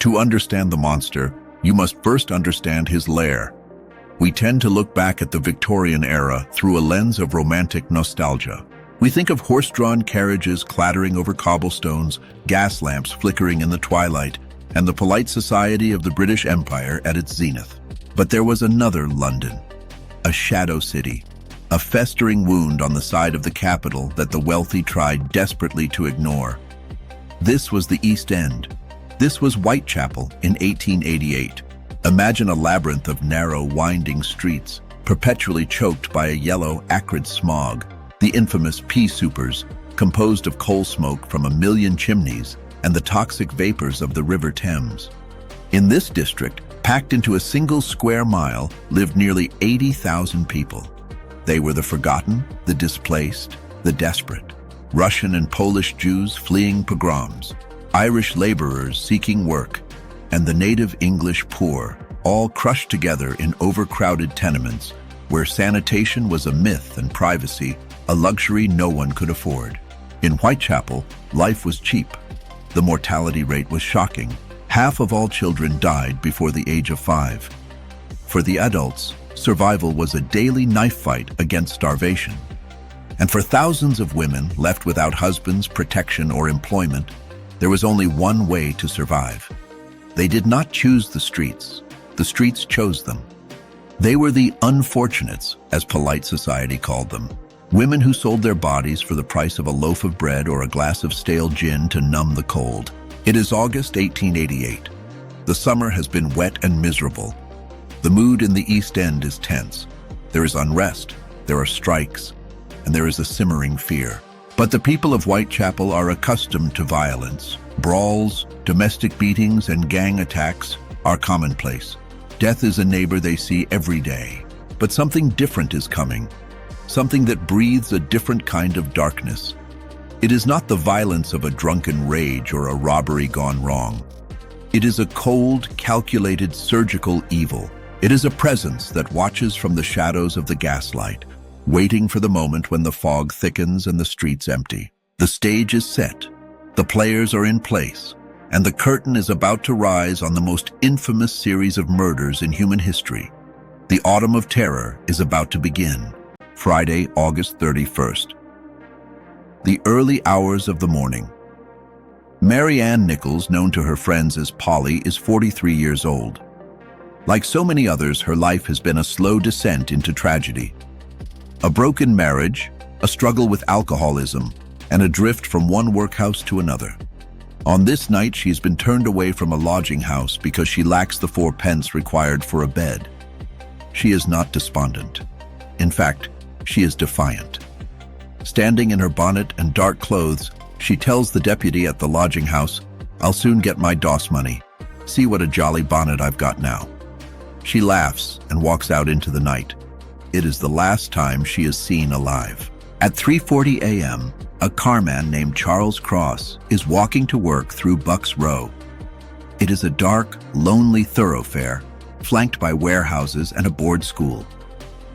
To understand the monster, you must first understand his lair. We tend to look back at the Victorian era through a lens of romantic nostalgia. We think of horse-drawn carriages clattering over cobblestones, gas lamps flickering in the twilight, and the polite society of the British Empire at its zenith. But there was another London, a shadow city, a festering wound on the side of the capital that the wealthy tried desperately to ignore. This was the East End. This was Whitechapel in 1888. Imagine a labyrinth of narrow, winding streets, perpetually choked by a yellow, acrid smog, the infamous pea soupers, composed of coal smoke from 1,000,000 chimneys and the toxic vapors of the River Thames. In this district, packed into a single square mile, lived nearly 80,000 people. They were the forgotten, the displaced, the desperate. Russian and Polish Jews fleeing pogroms, Irish laborers seeking work, and the native English poor, all crushed together in overcrowded tenements where sanitation was a myth and privacy a luxury no one could afford. In Whitechapel, life was cheap. The mortality rate was shocking. Half of all children died before the age of 5. For the adults, survival was a daily knife fight against starvation. And for thousands of women left without husbands, protection, or employment, there was only one way to survive. They did not choose the streets chose them. They were the unfortunates, as polite society called them. Women who sold their bodies for the price of a loaf of bread or a glass of stale gin to numb the cold. It is August 1888. The summer has been wet and miserable. The mood in the East End is tense. There is unrest, there are strikes, and there is a simmering fear. But the people of Whitechapel are accustomed to violence. Brawls, domestic beatings, and gang attacks are commonplace. Death is a neighbor they see every day. But something different is coming. Something that breathes a different kind of darkness. It is not the violence of a drunken rage or a robbery gone wrong. It is a cold, calculated, surgical evil. It is a presence that watches from the shadows of the gaslight, waiting for the moment when the fog thickens and the streets empty. The stage is set, the players are in place, and the curtain is about to rise on the most infamous series of murders in human history. The Autumn of Terror is about to begin. Friday, August 31st. The early hours of the morning. Mary Ann Nichols, known to her friends as Polly, is 43 years old. Like so many others, her life has been a slow descent into tragedy. A broken marriage, a struggle with alcoholism, and a drift from one workhouse to another. On this night, she has been turned away from a lodging house because she lacks the 4 pence required for a bed. She is not despondent. In fact, she is defiant. Standing in her bonnet and dark clothes, she tells the deputy at the lodging house, "I'll soon get my DOS money. See what a jolly bonnet I've got now." She laughs and walks out into the night. It is the last time she is seen alive. At 3:40 a.m., a carman named Charles Cross is walking to work through Bucks Row. It is a dark, lonely thoroughfare, flanked by warehouses and a board school.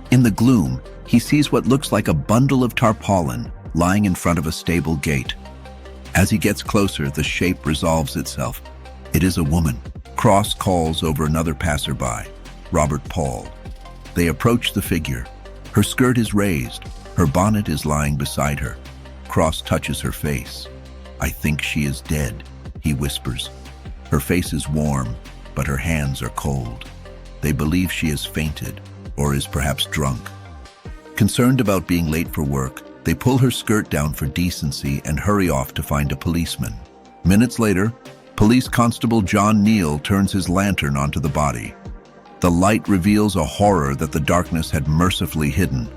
In the gloom, he sees what looks like a bundle of tarpaulin lying in front of a stable gate. As he gets closer, the shape resolves itself. It is a woman. Cross calls over another passerby, Robert Paul. They approach the figure. Her skirt is raised. Her bonnet is lying beside her. Cross touches her face. "I think she is dead," he whispers. Her face is warm, but her hands are cold. They believe she has fainted, or is perhaps drunk. Concerned about being late for work, they pull her skirt down for decency and hurry off to find a policeman. Minutes later, Police Constable John Neal turns his lantern onto the body. The light reveals a horror that the darkness had mercifully hidden.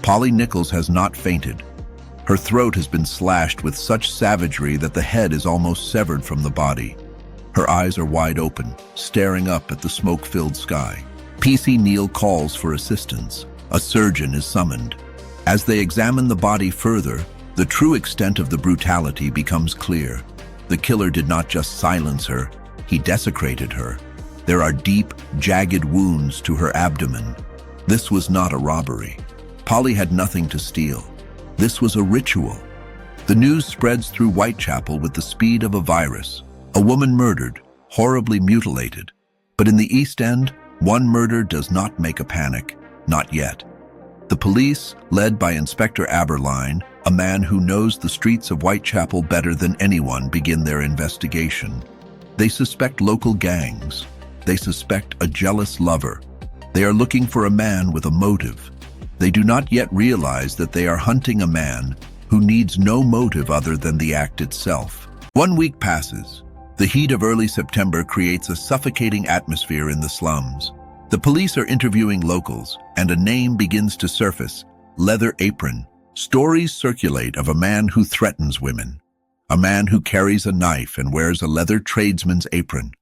Polly Nichols has not fainted. Her throat has been slashed with such savagery that the head is almost severed from the body. Her eyes are wide open, staring up at the smoke-filled sky. PC Neal calls for assistance. A surgeon is summoned. As they examine the body further, the true extent of the brutality becomes clear. The killer did not just silence her, he desecrated her. There are deep, jagged wounds to her abdomen. This was not a robbery. Polly had nothing to steal. This was a ritual. The news spreads through Whitechapel with the speed of a virus. A woman murdered, horribly mutilated. But in the East End, one murder does not make a panic. Not yet. The police, led by Inspector Aberline, a man who knows the streets of Whitechapel better than anyone, begin their investigation. They suspect local gangs. They suspect a jealous lover. They are looking for a man with a motive. They do not yet realize that they are hunting a man who needs no motive other than the act itself. 1 week passes. The heat of early September creates a suffocating atmosphere in the slums. The police are interviewing locals, and a name begins to surface: Leather Apron. Stories circulate of a man who threatens women, a man who carries a knife and wears a leather tradesman's apron.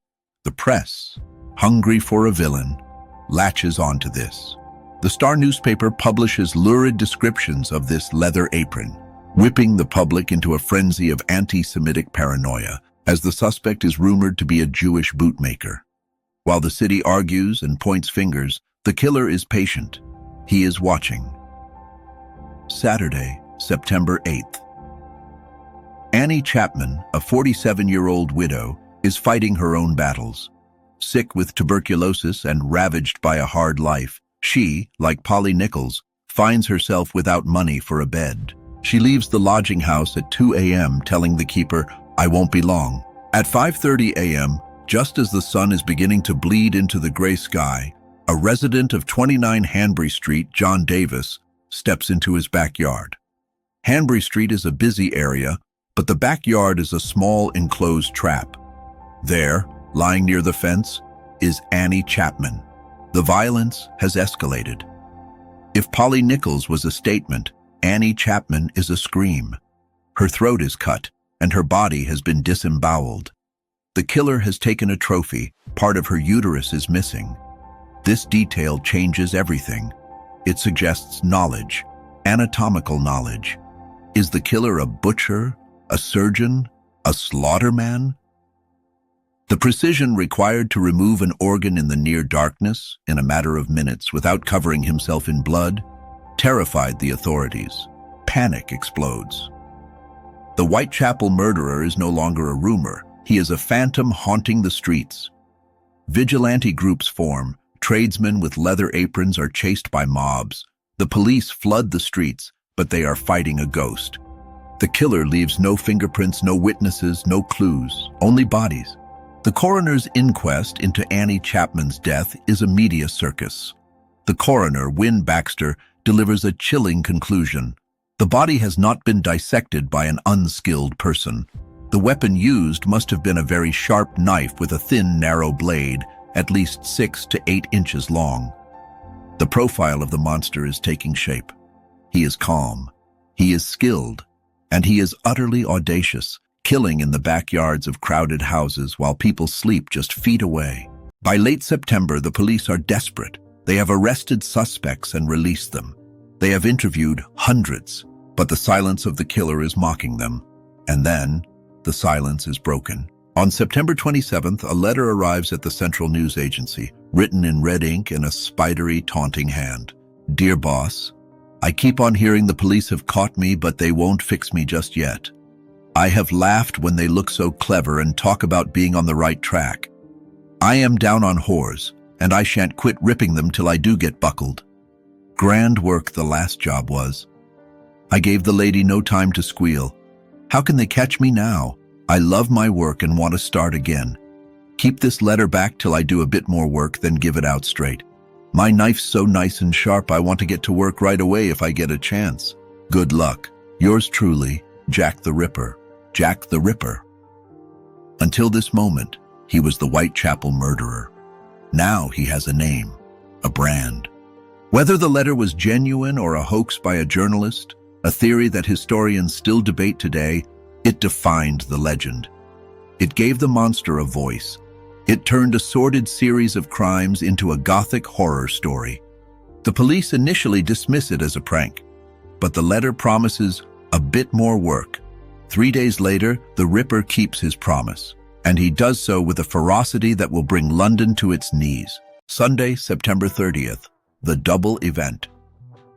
The press, hungry for a villain, latches onto this. The Star newspaper publishes lurid descriptions of this leather apron, whipping the public into a frenzy of anti-Semitic paranoia, as the suspect is rumored to be a Jewish bootmaker. While the city argues and points fingers, the killer is patient. He is watching. Saturday, September 8th. Annie Chapman, a 47-year-old widow, is fighting her own battles. Sick with tuberculosis and ravaged by a hard life, she, like Polly Nichols, finds herself without money for a bed. She leaves the lodging house at 2 a.m. telling the keeper, "I won't be long." At 5:30 a.m., just as the sun is beginning to bleed into the gray sky, a resident of 29 Hanbury Street, John Davis, steps into his backyard. Hanbury Street is a busy area, but the backyard is a small enclosed trap. There, lying near the fence, is Annie Chapman. The violence has escalated. If Polly Nichols was a statement, Annie Chapman is a scream. Her throat is cut, and her body has been disemboweled. The killer has taken a trophy. Part of her uterus is missing. This detail changes everything. It suggests knowledge, anatomical knowledge. Is the killer a butcher, a surgeon, a slaughterman? The precision required to remove an organ in the near darkness in a matter of minutes without covering himself in blood terrified the authorities. Panic explodes. The Whitechapel murderer is no longer a rumor. He is a phantom haunting the streets. Vigilante groups form. Tradesmen with leather aprons are chased by mobs. The police flood the streets, but they are fighting a ghost. The killer leaves no fingerprints, no witnesses, no clues, only bodies. The coroner's inquest into Annie Chapman's death is a media circus. The coroner, Wynne Baxter, delivers a chilling conclusion. The body has not been dissected by an unskilled person. The weapon used must have been a very sharp knife with a thin, narrow blade, at least 6 to 8 inches long. The profile of the monster is taking shape. He is calm, he is skilled, and he is utterly audacious, killing in the backyards of crowded houses while people sleep just feet away. By late September, the police are desperate. They have arrested suspects and released them. They have interviewed hundreds, but the silence of the killer is mocking them. And then, the silence is broken. On September 27th, a letter arrives at the Central News Agency, written in red ink in a spidery, taunting hand. "Dear boss, I keep on hearing the police have caught me, but they won't fix me just yet. I have laughed when they look so clever and talk about being on the right track. I am down on whores, and I shan't quit ripping them till I do get buckled. Grand work the last job was. I gave the lady no time to squeal. How can they catch me now? I love my work and want to start again. Keep this letter back till I do a bit more work, then give it out straight. My knife's so nice and sharp I want to get to work right away if I get a chance. Good luck. Yours truly, Jack the Ripper." Jack the Ripper. Until this moment, he was the Whitechapel murderer. Now he has a name, a brand. Whether the letter was genuine or a hoax by a journalist, a theory that historians still debate today, it defined the legend. It gave the monster a voice. It turned a sordid series of crimes into a gothic horror story. The police initially dismiss it as a prank, but the letter promises a bit more work. 3 days later, the Ripper keeps his promise, and he does so with a ferocity that will bring London to its knees. Sunday, September 30th, the double event.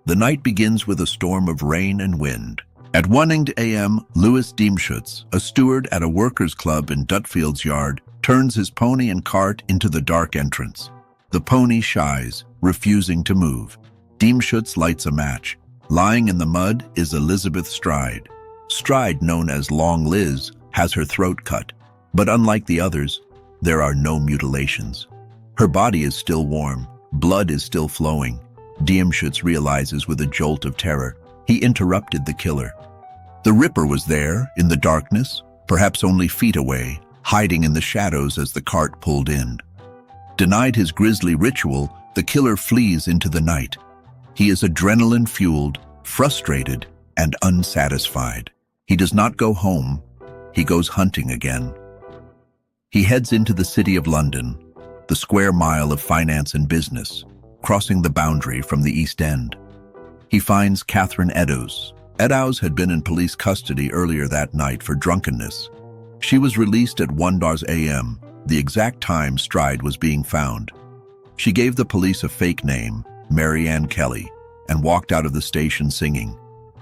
The night begins with a storm of rain and wind. At 1 a.m., Louis Diemschutz, a steward at a workers' club in Dutfield's Yard, turns his pony and cart into the dark entrance. The pony shies, refusing to move. Diemschutz lights a match. Lying in the mud is Elizabeth Stride. Stride, known as Long Liz, has her throat cut. But unlike the others, there are no mutilations. Her body is still warm. Blood is still flowing. Diemschutz realizes with a jolt of terror, he interrupted the killer. The Ripper was there, in the darkness, perhaps only feet away, hiding in the shadows as the cart pulled in. Denied his grisly ritual, the killer flees into the night. He is adrenaline-fueled, frustrated, and unsatisfied. He does not go home. He goes hunting again. He heads into the city of London, the square mile of finance and business, crossing the boundary from the East End. He finds Catherine Eddowes. Eddowes had been in police custody earlier that night for drunkenness. She was released at 1 a.m., the exact time Stride was being found. She gave the police a fake name, Mary Ann Kelly, and walked out of the station singing.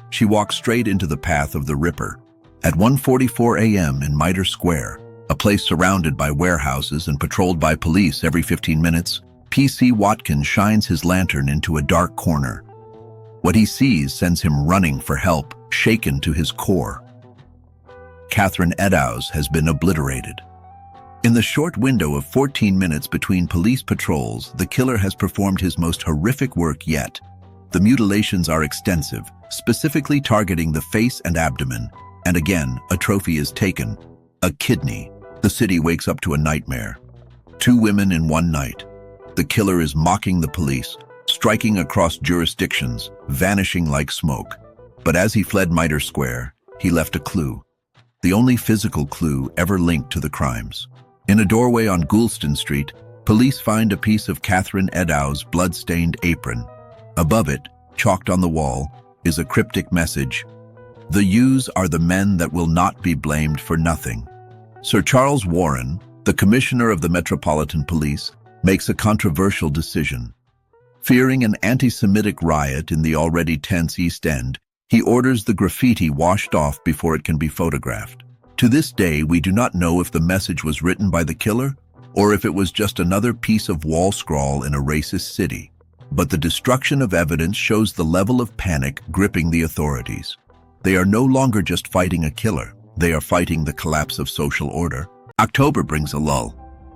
She walked straight into the path of the Ripper. At 1:44 a.m. in Mitre Square, a place surrounded by warehouses and patrolled by police every 15 minutes, P.C. Watkins shines his lantern into a dark corner. What he sees sends him running for help, shaken to his core. Catherine Eddowes has been obliterated. In the short window of 14 minutes between police patrols, the killer has performed his most horrific work yet. The mutilations are extensive, specifically targeting the face and abdomen, and again, a trophy is taken, a kidney. The city wakes up to a nightmare. 2 women in one night. The killer is mocking the police, striking across jurisdictions, vanishing like smoke. But as he fled Mitre Square, he left a clue. The only physical clue ever linked to the crimes. In a doorway on Goulston Street, police find a piece of Catherine Eddowes' blood-stained apron. Above it, chalked on the wall, is a cryptic message. The U's are the men that will not be blamed for nothing. Sir Charles Warren, the Commissioner of the Metropolitan Police, makes a controversial decision. Fearing an anti-Semitic riot in the already tense East End, he orders the graffiti washed off before it can be photographed. To this day, we do not know if the message was written by the killer or if it was just another piece of wall scrawl in a racist city. But the destruction of evidence shows the level of panic gripping the authorities. They are no longer just fighting a killer. They are fighting the collapse of social order. October brings a lull,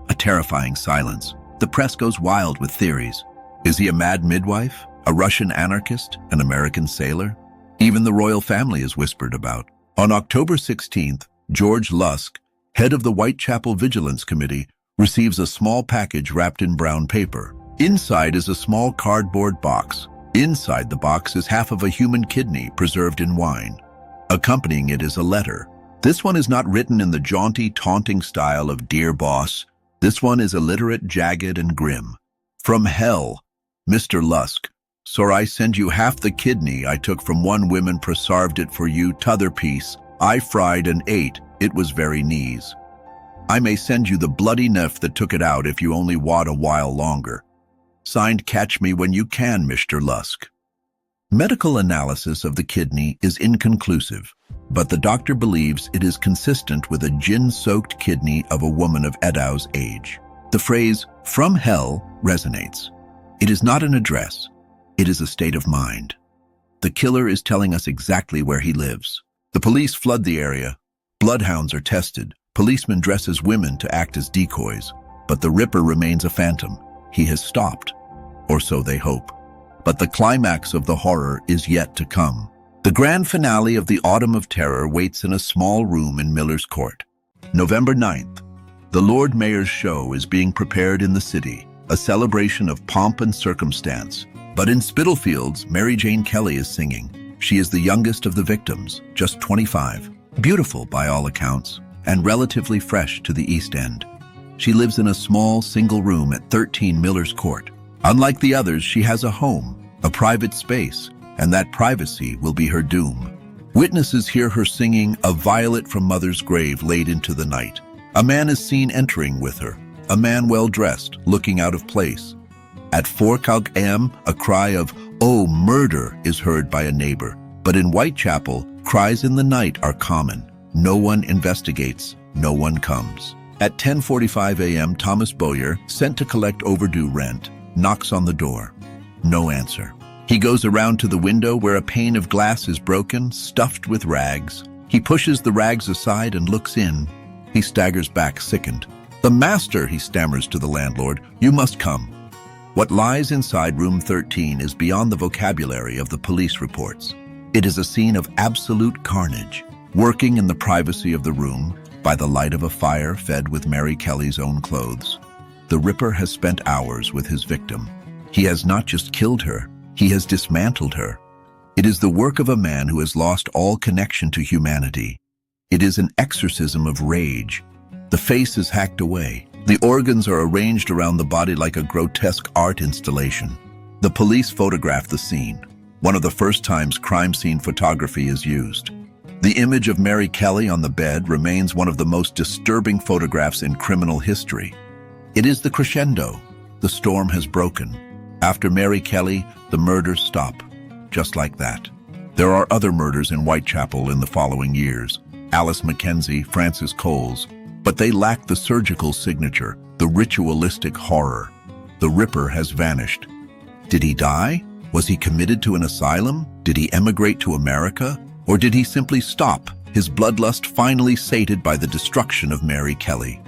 a terrifying silence. The press goes wild with theories. Is he a mad midwife? A Russian anarchist? An American sailor? Even the royal family is whispered about. On October 16th, George Lusk, head of the Whitechapel Vigilance Committee, receives a small package wrapped in brown paper. Inside is a small cardboard box. Inside the box is half of a human kidney preserved in wine. Accompanying it is a letter. This one is not written in the jaunty, taunting style of "Dear Boss." This one is illiterate, jagged, and grim. From hell, Mr. Lusk. So I send you half the kidney I took from one woman, preserved it for you, t'other piece I fried and ate, it was very knees. I may send you the bloody neff that took it out if you only wait a while longer. Signed, Catch Me When You Can, Mr. Lusk. Medical analysis of the kidney is inconclusive, but the doctor believes it is consistent with a gin-soaked kidney of a woman of Eddowes' age. The phrase, "from hell," resonates. It is not an address. It is a state of mind. The killer is telling us exactly where he lives. The police flood the area. Bloodhounds are tested. Policemen dress as women to act as decoys. But the Ripper remains a phantom. He has stopped, or so they hope. But the climax of the horror is yet to come. The grand finale of the Autumn of Terror waits in a small room in Miller's Court. November 9th. The Lord Mayor's show is being prepared in the city, a celebration of pomp and circumstance. But in Spitalfields, Mary Jane Kelly is singing. She is the youngest of the victims, just 25, beautiful by all accounts, and relatively fresh to the East End. She lives in a small single room at 13 Miller's Court. Unlike the others, she has a home, a private space, and that privacy will be her doom. Witnesses hear her singing "A Violet from Mother's Grave" late into the night. A man is seen entering with her, a man well-dressed, looking out of place. At 4 a.m., a cry of "Oh, murder" is heard by a neighbor. But in Whitechapel, cries in the night are common. No one investigates, no one comes. At 10:45 a.m., Thomas Bowyer, sent to collect overdue rent, knocks on the door. No answer. He goes around to the window where a pane of glass is broken, stuffed with rags. He pushes the rags aside and looks in. He staggers back, sickened. "The master," he stammers to the landlord. "You must come." What lies inside room 13 is beyond the vocabulary of the police reports. It is a scene of absolute carnage. Working in the privacy of the room, by the light of a fire fed with Mary Kelly's own clothes, the Ripper has spent hours with his victim. He has not just killed her, he has dismantled her. It is the work of a man who has lost all connection to humanity. It is an exorcism of rage. The face is hacked away. The organs are arranged around the body like a grotesque art installation. The police photograph the scene, one of the first times crime scene photography is used. The image of Mary Kelly on the bed remains one of the most disturbing photographs in criminal history. It is the crescendo. The storm has broken. After Mary Kelly, the murders stop, just like that. There are other murders in Whitechapel in the following years. Alice Mackenzie, Francis Coles, but they lack the surgical signature, the ritualistic horror. The Ripper has vanished. Did he die? Was he committed to an asylum? Did he emigrate to America? Or did he simply stop, his bloodlust finally sated by the destruction of Mary Kelly?